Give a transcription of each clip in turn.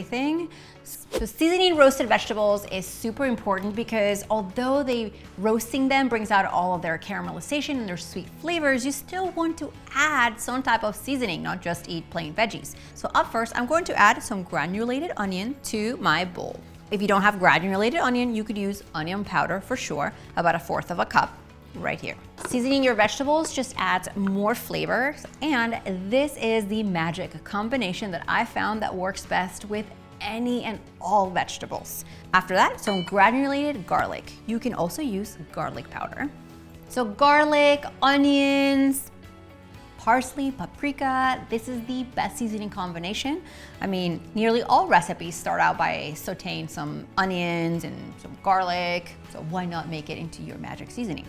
thing. So seasoning roasted vegetables is super important because although roasting them brings out all of their caramelization and their sweet flavors, you still want to add some type of seasoning, not just eat plain veggies. So up first, I'm going to add some granulated onion to my bowl. If you don't have granulated onion, you could use onion powder for sure, about 1/4 cup right here. Seasoning your vegetables just adds more flavor, and this is the magic combination that I found that works best with any and all vegetables. After that, some granulated garlic. You can also use garlic powder. So garlic, onions, parsley, paprika, this is the best seasoning combination. I mean, nearly all recipes start out by sauteing some onions and some garlic, so why not make it into your magic seasoning?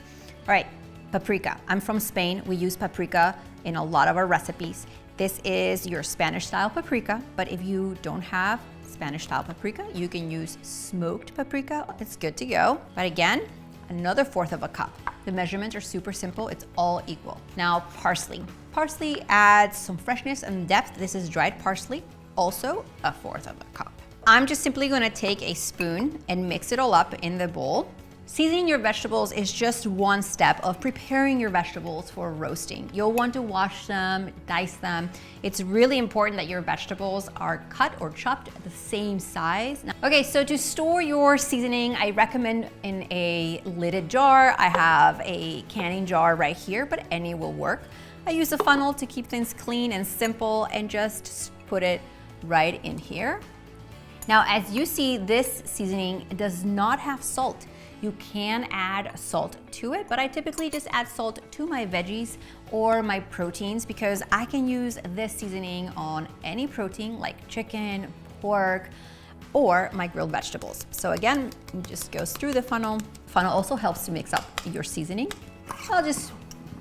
All right, paprika. I'm from Spain. We use paprika in a lot of our recipes. This is your Spanish style paprika, but if you don't have Spanish style paprika, you can use smoked paprika. It's good to go. But again, another 1/4 cup. The measurements are super simple. It's all equal. Now, parsley. Parsley adds some freshness and depth. This is dried parsley, also 1/4 cup. I'm just simply gonna take a spoon and mix it all up in the bowl. Seasoning your vegetables is just one step of preparing your vegetables for roasting. You'll want to wash them, dice them. It's really important that your vegetables are cut or chopped at the same size. Okay, so to store your seasoning, I recommend in a lidded jar. I have a canning jar right here, but any will work. I use a funnel to keep things clean and simple and just put it right in here. Now, as you see, this seasoning does not have salt. You can add salt to it, but I typically just add salt to my veggies or my proteins because I can use this seasoning on any protein like chicken, pork, or my grilled vegetables. So again, it just goes through the funnel. Funnel also helps to mix up your seasoning. I'll just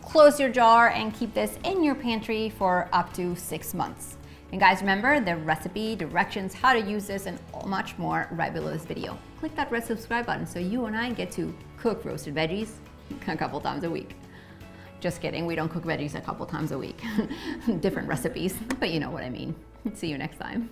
close your jar and keep this in your pantry for up to 6 months. And guys, remember the recipe, directions, how to use this, and much more right below this video. Click that red subscribe button so you and I get to cook roasted veggies a couple times a week. Just kidding, we don't cook veggies a couple times a week. Different recipes, but you know what I mean. See you next time.